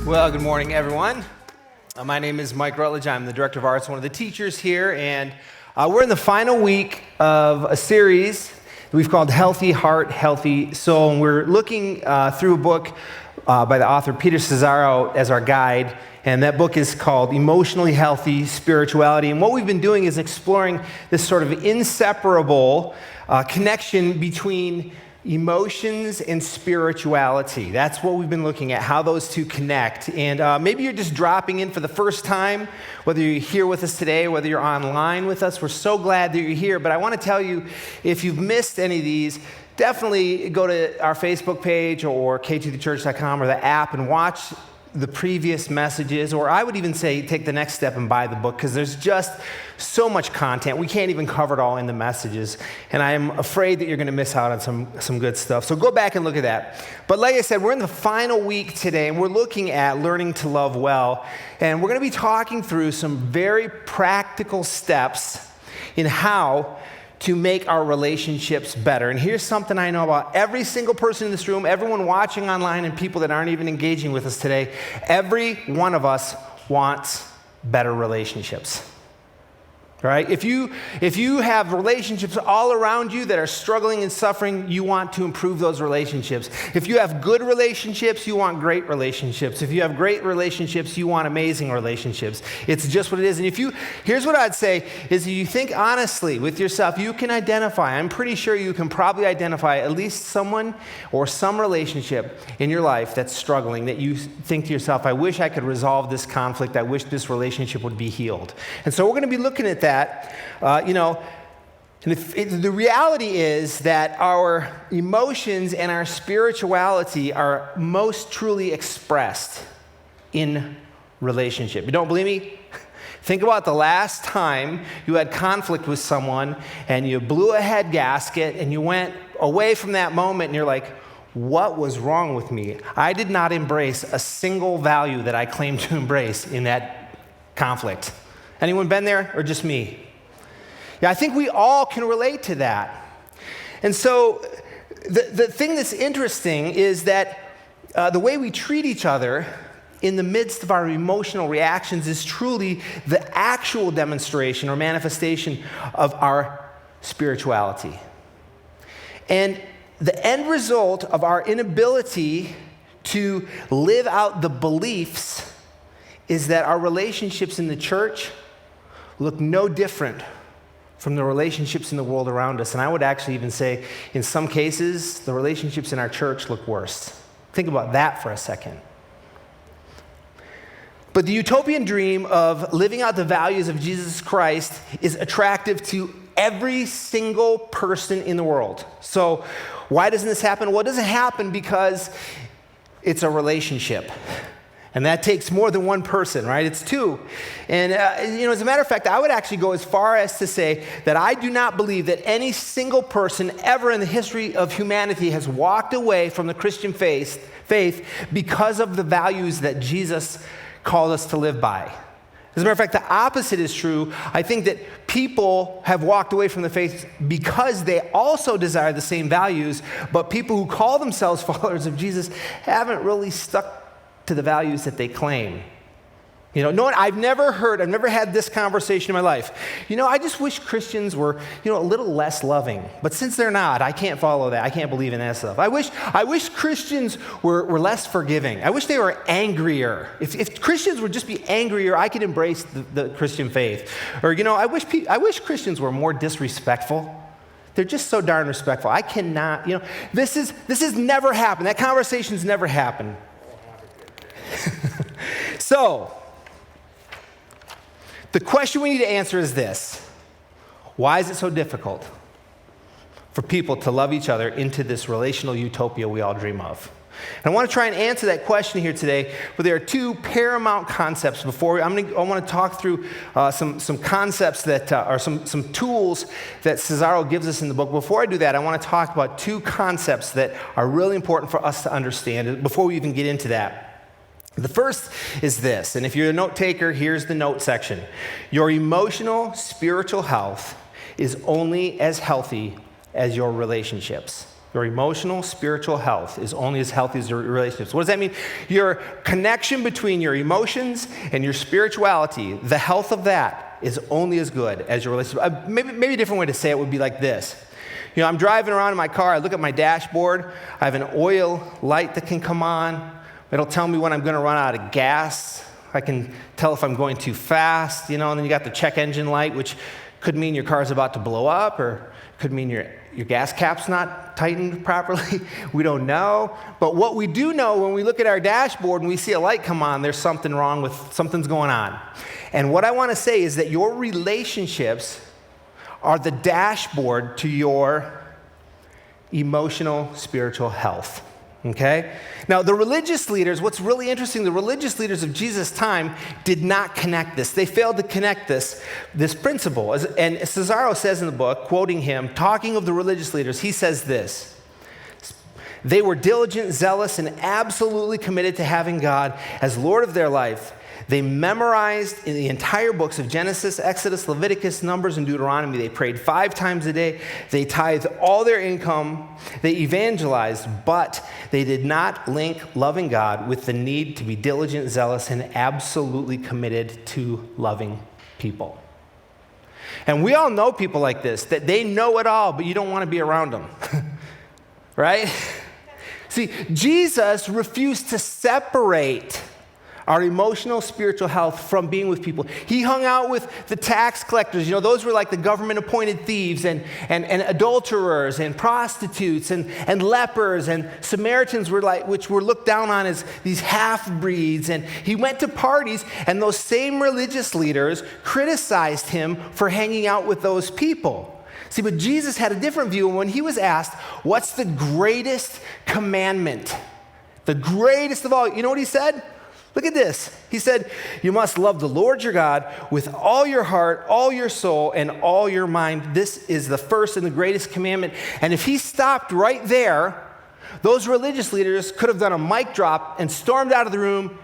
Well, good morning, everyone. My name is Mike Rutledge. I'm the Director of Arts, one of the teachers here, and we're in the final week of a series we've called Healthy Heart, Healthy Soul, and we're looking through a book by the author Peter Scazzaro as our guide, and that book is called Emotionally Healthy Spirituality, and what we've been doing is exploring this sort of inseparable connection between emotions and spirituality. That's what we've been looking at, how those two connect. And maybe you're just dropping in for the first time, whether you're here with us today, whether you're online with us. We're so glad that you're here. But I want to tell you, if you've missed any of these, definitely go to our Facebook page or k2thechurch.com or the app and watch the previous messages, or I would even say take the next step and buy the book, because there's just so much content. We can't even cover it all in the messages, and I'm afraid that you're going to miss out on some good stuff. So go back and look at that. But like I said, we're in the final week today, and we're looking at learning to love well, and we're going to be talking through some very practical steps in how to make our relationships better. And here's something I know about every single person in this room, everyone watching online, and people that aren't even engaging with us today. Every one of us wants better relationships. Right? If you have relationships all around you that are struggling and suffering, you want to improve those relationships. If you have good relationships, you want great relationships. If you have great relationships, you want amazing relationships. It's just what it is. And here's what I'd say is, if you think honestly with yourself, you can identify, I'm pretty sure you can probably identify at least someone or some relationship in your life that's struggling, that you think to yourself, I wish I could resolve this conflict. I wish this relationship would be healed. And so we're going to be looking at that. And the reality is that our emotions and our spirituality are most truly expressed in relationship. You don't believe me? Think about the last time you had conflict with someone and you blew a head gasket and you went away from that moment and you're like, what was wrong with me? I did not embrace a single value that I claimed to embrace in that conflict. Anyone been there, or just me? Yeah, I think we all can relate to that. And so the thing that's interesting is that the way we treat each other in the midst of our emotional reactions is truly the actual demonstration or manifestation of our spirituality. And the end result of our inability to live out the beliefs is that our relationships in the church look no different from the relationships in the world around us. And I would actually even say, in some cases, the relationships in our church look worse. Think about that for a second. But the utopian dream of living out the values of Jesus Christ is attractive to every single person in the world. So why doesn't this happen? Well, it doesn't happen because it's a relationship. And that takes more than one person, right? It's two. And, as a matter of fact, I would actually go as far as to say that I do not believe that any single person ever in the history of humanity has walked away from the Christian faith because of the values that Jesus called us to live by. As a matter of fact, the opposite is true. I think that people have walked away from the faith because they also desire the same values, but people who call themselves followers of Jesus haven't really stuck to the values that they claim. I've never had this conversation in my life. I just wish Christians were, a little less loving. But since they're not, I can't follow that. I can't believe in that stuff. I wish Christians were less forgiving. I wish they were angrier. If Christians would just be angrier, I could embrace the Christian faith. Or, I wish Christians were more disrespectful. They're just so darn respectful. I cannot, this has never happened. That conversation's never happened. So, the question we need to answer is this: why is it so difficult for people to love each other into this relational utopia we all dream of? And I want to try and answer that question here today, but there are two paramount concepts before I want to talk through some concepts that are some tools that Scazzaro gives us in the book. Before I do that, I want to talk about two concepts that are really important for us to understand before we even get into that. The first is this, and if you're a note taker, here's the note section. Your emotional, spiritual health is only as healthy as your relationships. your emotional, spiritual health is only as healthy as your relationships. What does that mean? Your connection between your emotions and your spirituality, the health of that is only as good as your relationship. Maybe a different way to say it would be like this. You know, I'm driving around in my car, I look at my dashboard, I have an oil light that can come on. It'll tell me when I'm going to run out of gas. I can tell if I'm going too fast, and then you got the check engine light, which could mean your car's about to blow up, or could mean your gas cap's not tightened properly. We don't know. But what we do know when we look at our dashboard and we see a light come on, there's something wrong something's going on. And what I want to say is that your relationships are the dashboard to your emotional, spiritual health. Okay? Now, the religious leaders, what's really interesting, the religious leaders of Jesus' time did not connect this. They failed to connect this principle. And Cesaro says in the book, quoting him, talking of the religious leaders, he says this: they were diligent, zealous, and absolutely committed to having God as Lord of their life. They memorized in the entire books of Genesis, Exodus, Leviticus, Numbers, and Deuteronomy. They prayed 5 times a day. They tithed all their income. They evangelized, but they did not link loving God with the need to be diligent, zealous, and absolutely committed to loving people. And we all know people like this, that they know it all, but you don't want to be around them. Right? See, Jesus refused to separate our emotional, spiritual health from being with people. He hung out with the tax collectors. Those were like the government-appointed thieves and adulterers and prostitutes and lepers, and Samaritans which were looked down on as these half-breeds. And he went to parties, and those same religious leaders criticized him for hanging out with those people. See, but Jesus had a different view. When he was asked, what's the greatest commandment? The greatest of all. You know what he said? Look at this. He said, you must love the Lord your God with all your heart, all your soul, and all your mind. This is the first and the greatest commandment. And if he stopped right there, those religious leaders could have done a mic drop and stormed out of the room,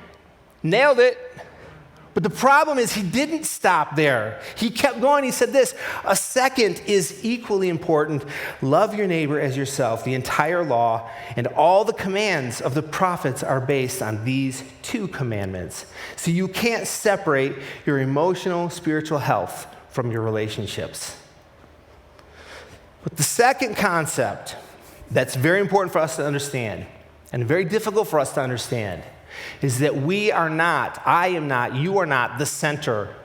nailed it. But the problem is he didn't stop there. He kept going. He said this: a second is equally important. Love your neighbor as yourself. The entire law and all the commands of the prophets are based on these 2 commandments. So you can't separate your emotional, spiritual health from your relationships. But the second concept that's very important for us to understand, and very difficult for us to understand, is that I am not, you are not the center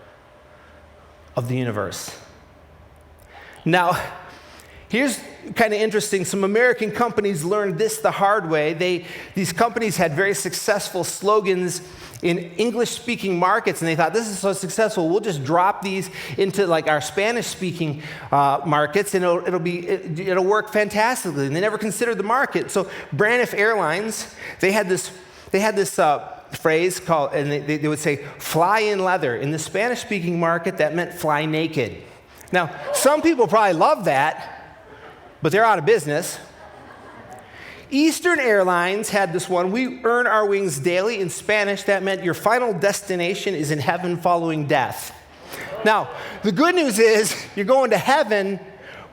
of the universe. Now, here's kind of interesting. Some American companies learned this the hard way. These companies had very successful slogans in English-speaking markets, and they thought, this is so successful, we'll just drop these into like our Spanish-speaking markets, and it'll work fantastically. And they never considered the market. So Braniff Airlines, they had this phrase called, and they would say, fly in leather. In the Spanish-speaking market, that meant fly naked. Now, some people probably love that, but they're out of business. Eastern Airlines had this one: we earn our wings daily. In Spanish, that meant your final destination is in heaven following death. Now, the good news is you're going to heaven,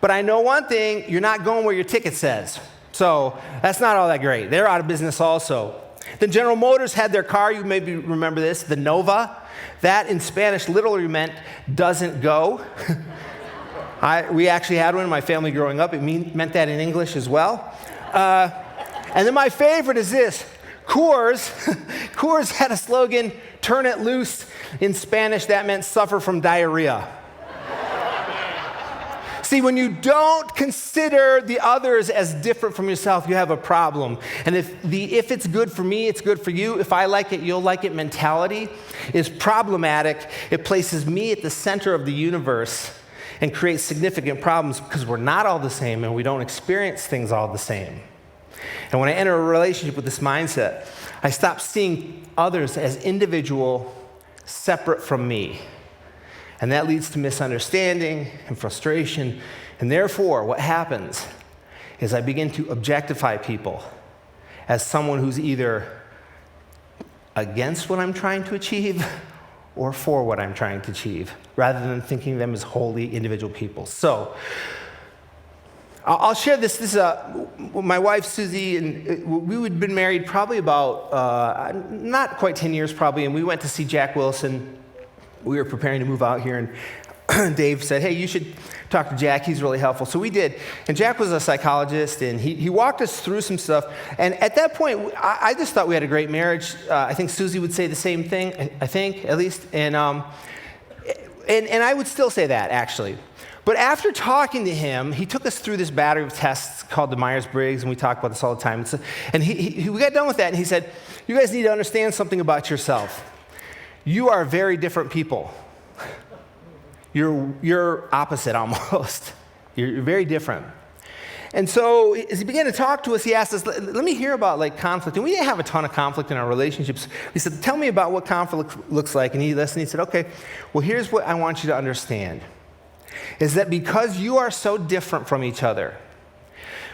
but I know one thing: you're not going where your ticket says. So that's not all that great. They're out of business also. Then General Motors had their car, you maybe remember this, the Nova. That in Spanish literally meant doesn't go. We actually had one in my family growing up. It meant that in English as well. And then my favorite is this: Coors. Coors had a slogan, turn it loose. In Spanish, that meant suffer from diarrhea. See, when you don't consider the others as different from yourself, you have a problem. And if it's good for me, it's good for you. If I like it, you'll like it mentality is problematic. It places me at the center of the universe and creates significant problems because we're not all the same and we don't experience things all the same. And when I enter a relationship with this mindset, I stop seeing others as individual, separate from me. And that leads to misunderstanding and frustration. And therefore, what happens is I begin to objectify people as someone who's either against what I'm trying to achieve or for what I'm trying to achieve, rather than thinking of them as wholly individual people. So, I'll share this. This is my wife, Susie, and we had been married probably about, not quite 10 years probably, and we went to see Jack Wilson. We were preparing to move out here, and Dave said, hey, you should talk to Jack. He's really helpful. So we did. And Jack was a psychologist, and he walked us through some stuff. And at that point, I just thought we had a great marriage. I think Susie would say the same thing, I think, at least. And I would still say that, actually. But after talking to him, he took us through this battery of tests called the Myers-Briggs, and we talk about this all the time. And we got done with that, and he said, you guys need to understand something about yourself. You are very different people. You're opposite almost. You're very different. And so as he began to talk to us, he asked us, let me hear about like conflict. And we didn't have a ton of conflict in our relationships. He said, tell me about what conflict looks like. And he listened. He said, okay, well, here's what I want you to understand. Is that because you are so different from each other,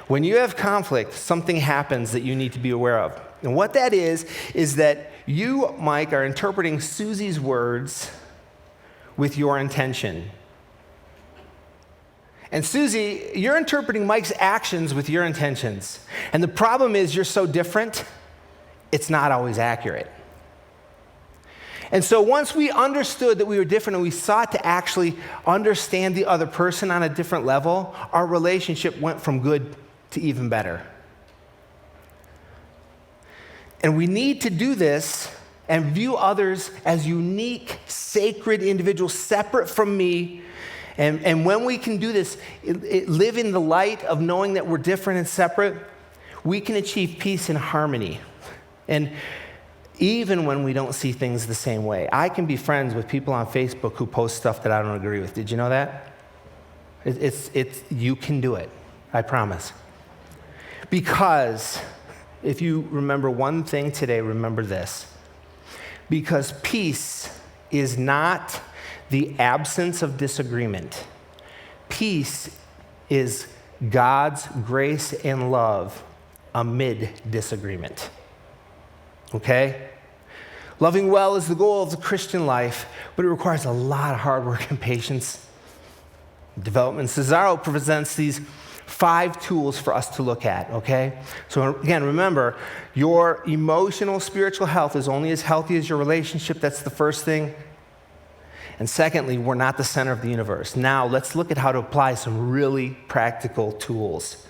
when you have conflict, something happens that you need to be aware of. And what that is that you, Mike, are interpreting Susie's words with your intention. And Susie, you're interpreting Mike's actions with your intentions. And the problem is you're so different, it's not always accurate. And so once we understood that we were different and we sought to actually understand the other person on a different level, our relationship went from good to even better. And we need to do this and view others as unique, sacred individuals, separate from me. And when we can do this, live in the light of knowing that we're different and separate, we can achieve peace and harmony. And even when we don't see things the same way. I can be friends with people on Facebook who post stuff that I don't agree with. Did you know that? You can do it, I promise. Because if you remember one thing today, remember this. Because peace is not the absence of disagreement. Peace is God's grace and love amid disagreement. Okay? Loving well is the goal of the Christian life, but it requires a lot of hard work and patience. Development. Cesaro presents these 5 tools for us to look at, okay? So again, remember, your emotional, spiritual health is only as healthy as your relationship. That's the first thing. And secondly, we're not the center of the universe. Now, let's look at how to apply some really practical tools.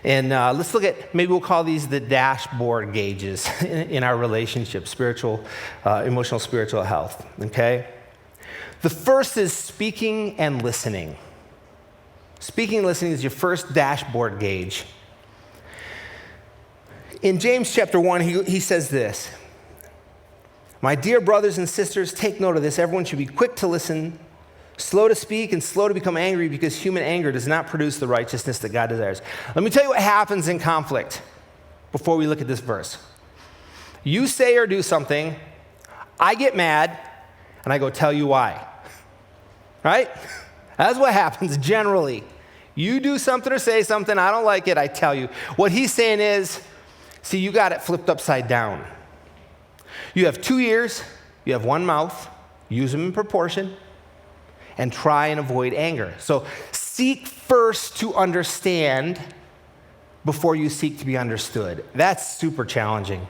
And let's look at, maybe we'll call these the dashboard gauges in our relationship, emotional, spiritual health, okay? The first is speaking and listening. Speaking and listening is your first dashboard gauge. In James chapter 1, he says this, my dear brothers and sisters, take note of this. Everyone should be quick to listen, slow to speak, and slow to become angry, because human anger does not produce the righteousness that God desires. Let me tell you what happens in conflict before we look at this verse. You say or do something, I get mad, and I go tell you why. Right? That's what happens generally. You do something or say something, I don't like it, I tell you. What he's saying is, see, you got it flipped upside down. You have 2 ears, you have 1 mouth, use them in proportion, and try and avoid anger. So seek first to understand before you seek to be understood. That's super challenging.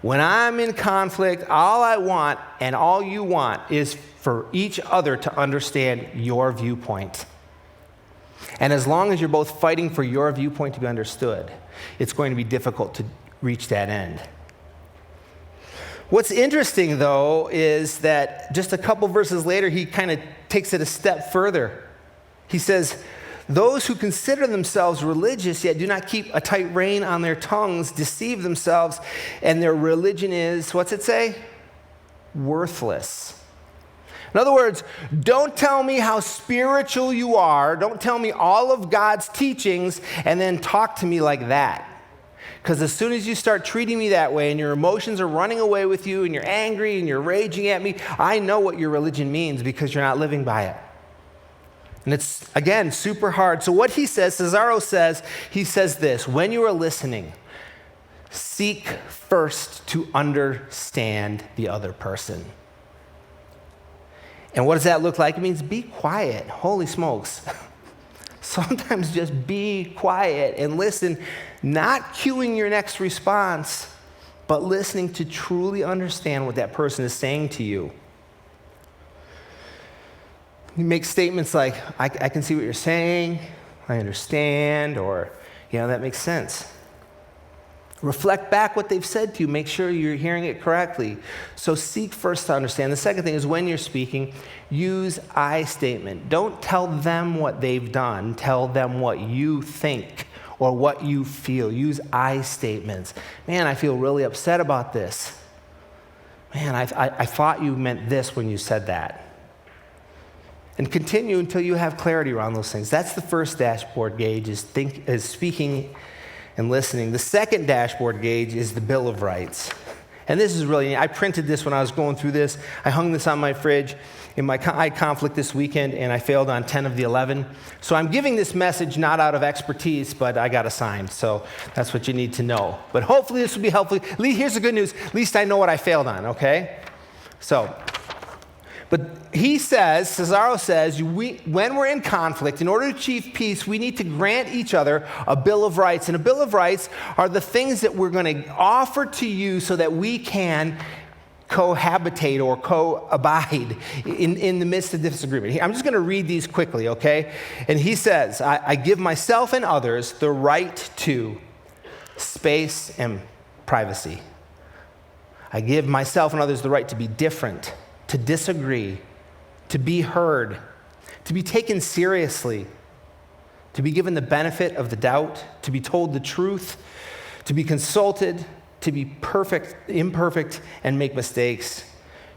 When I'm in conflict, all I want and all you want is for each other to understand your viewpoint. And as long as you're both fighting for your viewpoint to be understood, it's going to be difficult to reach that end. What's interesting, though, is that just a couple verses later, he kind of takes it a step further. He says, those who consider themselves religious yet do not keep a tight rein on their tongues deceive themselves, and their religion is, what's it say? Worthless. In other words, don't tell me how spiritual you are. Don't tell me all of God's teachings and then talk to me like that. Because as soon as you start treating me that way and your emotions are running away with you and you're angry and you're raging at me, I know what your religion means because you're not living by it. And it's, again, super hard. So what he says, Cesaro says, he says this, when you are listening, seek first to understand the other person. And what does that look like? It means be quiet. Holy smokes. Sometimes just be quiet and listen, not cueing your next response, but listening to truly understand what that person is saying to you. You make statements like, I can see what you're saying, I understand, or, that makes sense. Reflect back what they've said to you. Make sure you're hearing it correctly. So seek first to understand. The second thing is when you're speaking, use I statement. Don't tell them what they've done. Tell them what you think or what you feel. Use I statements. Man, I feel really upset about this. Man, I thought you meant this when you said that. And continue until you have clarity around those things. That's the first dashboard gauge, is speaking and listening. The second dashboard gauge is the Bill of Rights. And this is really, I printed this when I was going through this. I hung this on my fridge. I had conflict this weekend, and I failed on 10 of the 11. So I'm giving this message not out of expertise, but I got assigned. So that's what you need to know. But hopefully this will be helpful. Here's the good news. At least I know what I failed on, okay? But he says, Cesaro says, when we're in conflict, in order to achieve peace, we need to grant each other a Bill of Rights. And a Bill of Rights are the things that we're going to offer to you so that we can cohabitate or co-abide in the midst of disagreement. I'm just going to read these quickly, okay? And he says, I give myself and others the right to space and privacy. I give myself and others the right to be different, to disagree, to be heard, to be taken seriously, to be given the benefit of the doubt, to be told the truth, to be consulted, to be imperfect, and make mistakes,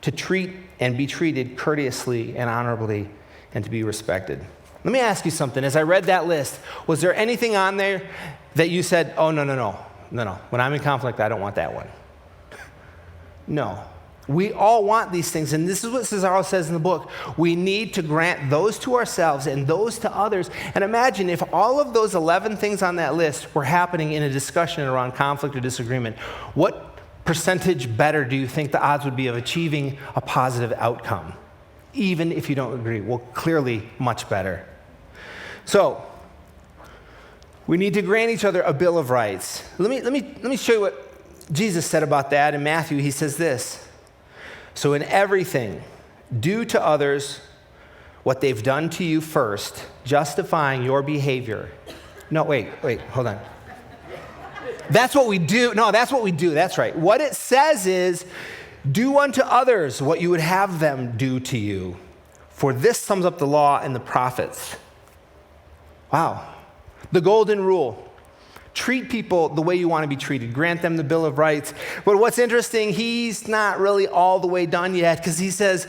to treat and be treated courteously and honorably, and to be respected. Let me ask you something. As I read that list, was there anything on there that you said, oh, no. When I'm in conflict, I don't want that one? No. We all want these things, and this is what Cesaro says in the book. We need to grant those to ourselves and those to others. And imagine if all of those 11 things on that list were happening in a discussion around conflict or disagreement. What percentage better do you think the odds would be of achieving a positive outcome, even if you don't agree? Well, clearly much better. So, we need to grant each other a Bill of Rights. Let me show you what Jesus said about that. In Matthew, he says this. So in everything, do to others what they've done to you first, justifying your behavior. No, wait, hold on. That's what we do. No, that's what we do. That's right. What it says is, do unto others what you would have them do to you. For this sums up the law and the prophets. Wow. The golden rule. Treat people the way you want to be treated. Grant them the Bill of Rights. But what's interesting, he's not really all the way done yet, because he says,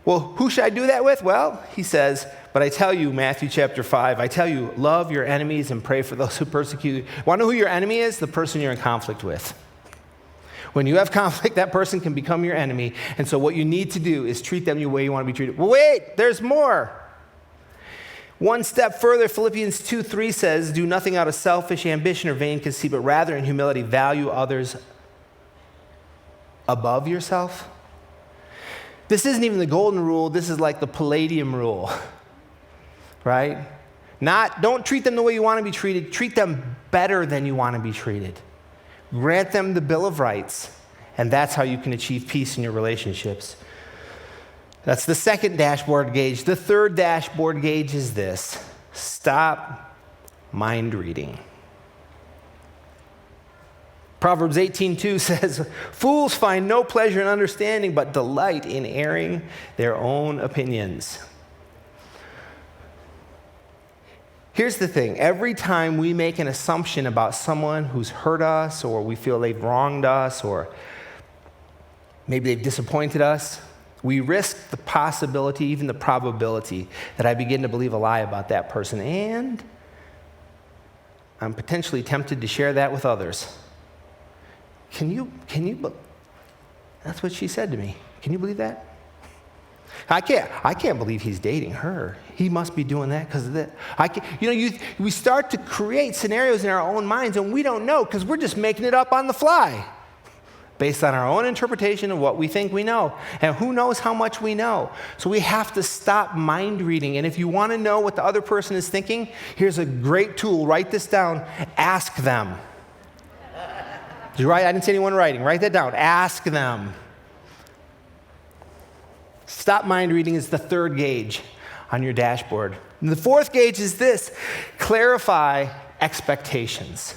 well, who should I do that with? Well, he says, but I tell you, Matthew chapter 5, I tell you, love your enemies and pray for those who persecute you. Want to know who your enemy is? The person you're in conflict with. When you have conflict, that person can become your enemy. And so what you need to do is treat them the way you want to be treated. Well, wait, there's more. One step further, Philippians 2:3 says, do nothing out of selfish ambition or vain conceit, but rather in humility value others above yourself. This isn't even the golden rule. This is like the palladium rule, right? Don't treat them the way you want to be treated. Treat them better than you want to be treated. Grant them the Bill of Rights, and that's how you can achieve peace in your relationships. That's the second dashboard gauge. The third dashboard gauge is this. Stop mind reading. Proverbs 18:2 says, fools find no pleasure in understanding, but delight in airing their own opinions. Here's the thing. Every time we make an assumption about someone who's hurt us, or we feel they've wronged us, or maybe they've disappointed us, we risk the possibility, even the probability, that I begin to believe a lie about that person, and I'm potentially tempted to share that with others. Can you, that's what she said to me. Can you believe that? I can't believe he's dating her. He must be doing that because of that. We start to create scenarios in our own minds, and we don't know because we're just making it up on the fly. based on our own interpretation of what we think we know. And who knows how much we know? So we have to stop mind reading. And if you want to know what the other person is thinking, here's a great tool. Write this down. Ask them. Did you write? I didn't see anyone writing. Write that down. Ask them. Stop mind reading is the third gauge on your dashboard. And the fourth gauge is this: clarify expectations.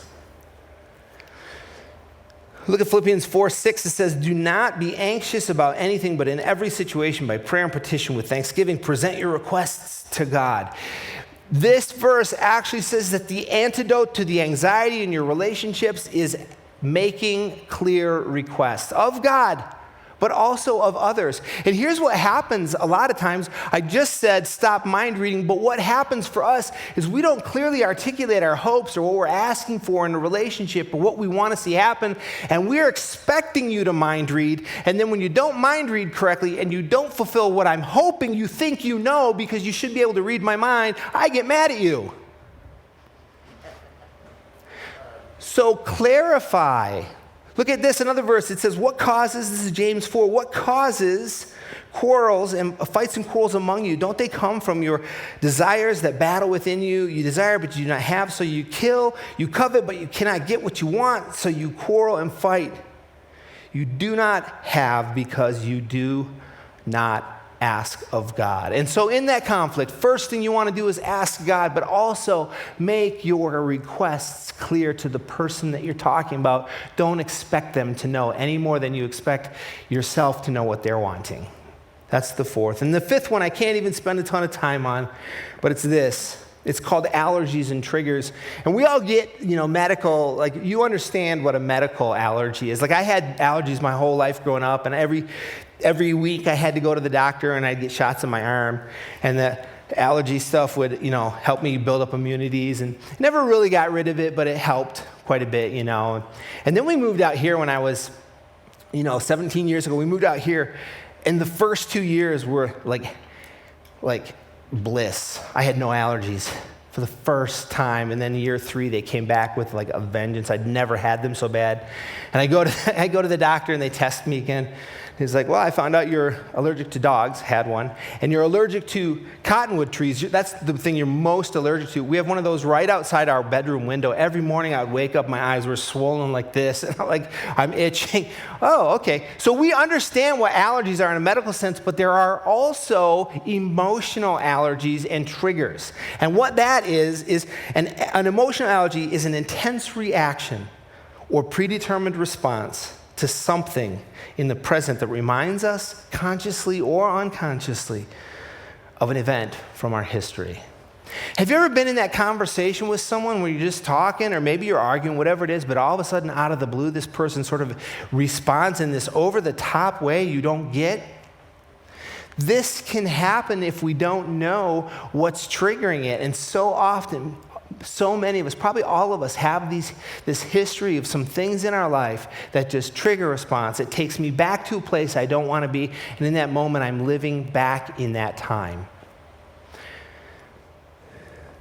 Look at Philippians 4:6. It says, do not be anxious about anything, but in every situation, by prayer and petition with thanksgiving, present your requests to God. This verse actually says that the antidote to the anxiety in your relationships is making clear requests of God, but also of others. And here's what happens a lot of times. I just said stop mind reading, but what happens for us is we don't clearly articulate our hopes or what we're asking for in a relationship or what we want to see happen, and we're expecting you to mind read, and then when you don't mind read correctly and you don't fulfill what I'm hoping you think you know because you should be able to read my mind, I get mad at you. So clarify. Look at this, another verse. It says, this is James 4, what causes quarrels and fights and quarrels among you? Don't they come from your desires that battle within you? You desire, but you do not have, so you kill. You covet, but you cannot get what you want, so you quarrel and fight. You do not have because you do not ask of God. And so in that conflict, first thing you want to do is ask God, but also make your requests clear to the person that you're talking about. Don't expect them to know any more than you expect yourself to know what they're wanting. That's the fourth. And the fifth one I can't even spend a ton of time on, but it's this. It's called Allergies and Triggers. And we all get, medical, like you understand what a medical allergy is. Like I had allergies my whole life growing up, and every week I had to go to the doctor and I'd get shots in my arm. And the allergy stuff would, help me build up immunities, and never really got rid of it, but it helped quite a bit, And then we moved out here when I was, 17 years ago. We moved out here, and the first 2 years were like bliss. I had no allergies for the first time, and then year 3 they came back with like a vengeance. I'd never had them so bad. And I go to the doctor and they test me again. He's like, well, I found out you're allergic to dogs, had one, and you're allergic to cottonwood trees. That's the thing you're most allergic to. We have one of those right outside our bedroom window. Every morning I would wake up, my eyes were swollen like this, and I'm itching. Oh, okay. So we understand what allergies are in a medical sense, but there are also emotional allergies and triggers. And what that is an emotional allergy is an intense reaction or predetermined response to something in the present that reminds us, consciously or unconsciously, of an event from our history. Have you ever been in that conversation with someone where you're just talking, or maybe you're arguing, whatever it is, but all of a sudden, out of the blue, this person sort of responds in this over-the-top way you don't get? This can happen if we don't know what's triggering it. And so often, so many of us, probably all of us, have this history of some things in our life that just trigger a response. It takes me back to a place I don't want to be, and in that moment, I'm living back in that time.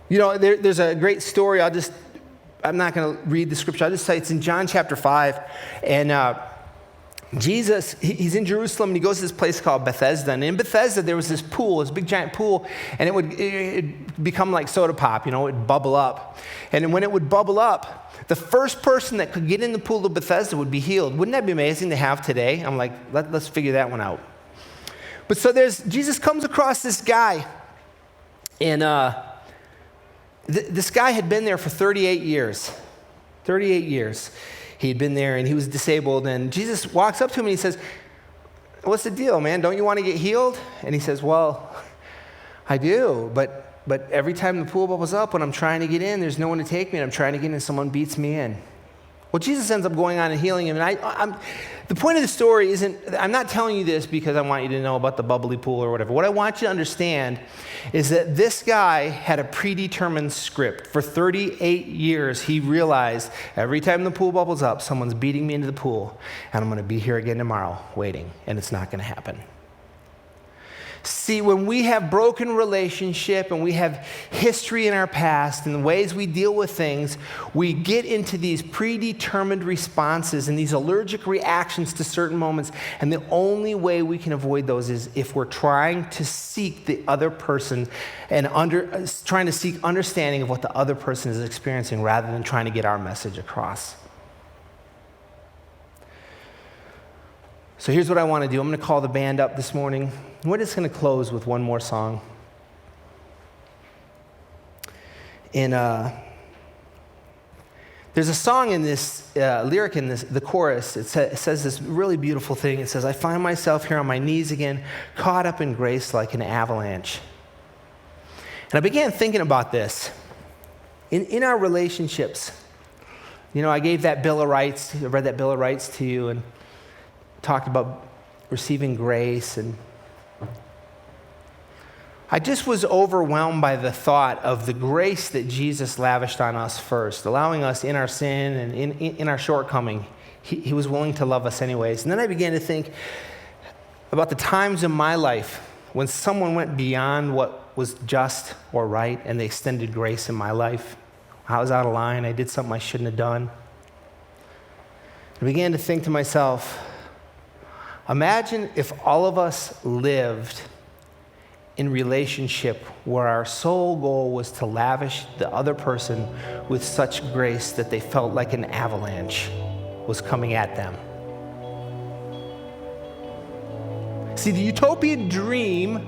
There's a great story. I'm not going to read the scripture. I'll just say it's in John chapter 5, and Jesus, he's in Jerusalem, and he goes to this place called Bethesda. And in Bethesda, there was this pool, this big giant pool, and it would become like soda pop, it would bubble up. And when it would bubble up, the first person that could get in the pool of Bethesda would be healed. Wouldn't that be amazing to have today? I'm like, let's figure that one out. But so Jesus comes across this guy, and this guy had been there for 38 years. 38 years. He had been there, and he was disabled, and Jesus walks up to him and he says, what's the deal, man? Don't you want to get healed? And he says, well, I do, but every time the pool bubbles up, when I'm trying to get in, there's no one to take me, and I'm trying to get in, and someone beats me in. Well, Jesus ends up going on and healing him, and the point of the story isn't, I'm not telling you this because I want you to know about the bubbly pool or whatever. What I want you to understand is that this guy had a predetermined script. For 38 years, he realized every time the pool bubbles up, someone's beating me into the pool, and I'm going to be here again tomorrow waiting, and it's not going to happen. See, when we have broken relationship and we have history in our past and the ways we deal with things, we get into these predetermined responses and these allergic reactions to certain moments. And the only way we can avoid those is if we're trying to seek the other person and trying to seek understanding of what the other person is experiencing rather than trying to get our message across. So here's what I want to do. I'm going to call the band up this morning. We're just going to close with one more song. And there's a song in this, lyric in this, the chorus. It says this really beautiful thing. It says, I find myself here on my knees again, caught up in grace like an avalanche. And I began thinking about this. In our relationships, I gave that Bill of Rights, I read that Bill of Rights to you and talked about receiving grace, and I just was overwhelmed by the thought of the grace that Jesus lavished on us first, allowing us in our sin and in our shortcoming. He was willing to love us anyways. And then I began to think about the times in my life when someone went beyond what was just or right and they extended grace in my life. I was out of line. I did something I shouldn't have done. I began to think to myself, imagine if all of us lived in relationship where our sole goal was to lavish the other person with such grace that they felt like an avalanche was coming at them. See, the utopian dream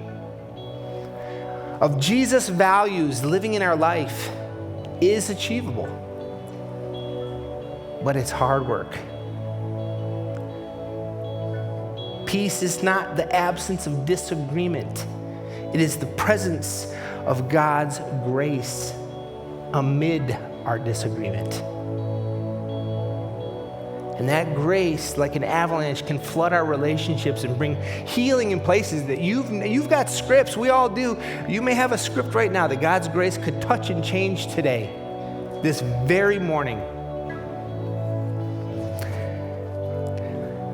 of Jesus' values living in our life is achievable, but it's hard work. Peace is not the absence of disagreement. It is the presence of God's grace amid our disagreement. And that grace, like an avalanche, can flood our relationships and bring healing in places that you've got scripts. We all do. You may have a script right now that God's grace could touch and change today, this very morning.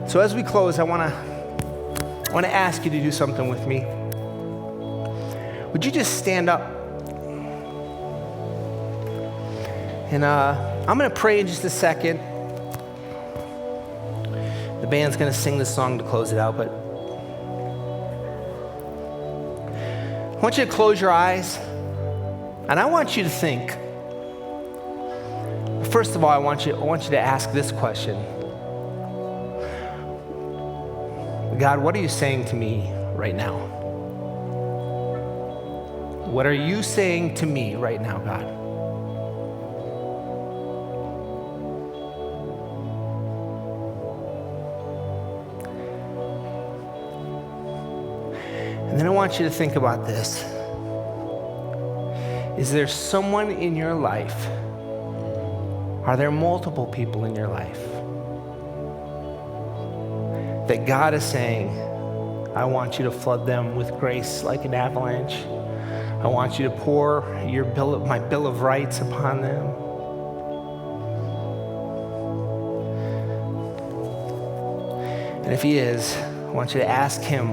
So as we close, I want to ask you to do something with me. Would you just stand up? And I'm going to pray in just a second. The band's going to sing this song to close it out, but I want you to close your eyes, and I want you to think. First of all, I want you to ask this question. God, what are you saying to me right now? What are you saying to me right now, God? And then I want you to think about this. Is there someone in your life? Are there multiple people in your life that God is saying, I want you to flood them with grace like an avalanche. I want you to pour my Bill of Rights upon them. And if he is, I want you to ask him,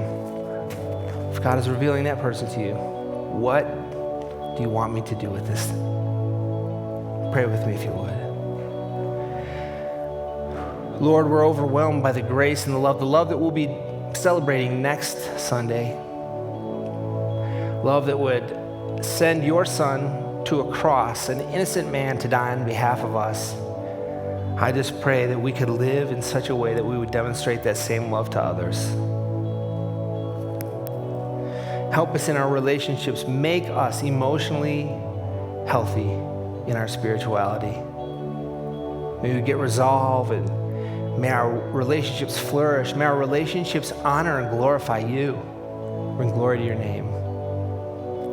if God is revealing that person to you, what do you want me to do with this? Pray with me if you would. Lord, we're overwhelmed by the grace and the love that we'll be celebrating next Sunday. Love that would send your son to a cross, an innocent man to die on behalf of us. I just pray that we could live in such a way that we would demonstrate that same love to others. Help us in our relationships. Make us emotionally healthy in our spirituality. May we get resolve, and may our relationships flourish. May our relationships honor and glorify you. Bring glory to your name.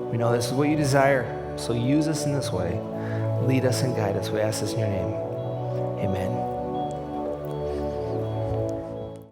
We know this is what you desire, so use us in this way. Lead us and guide us. We ask this in your name. Amen.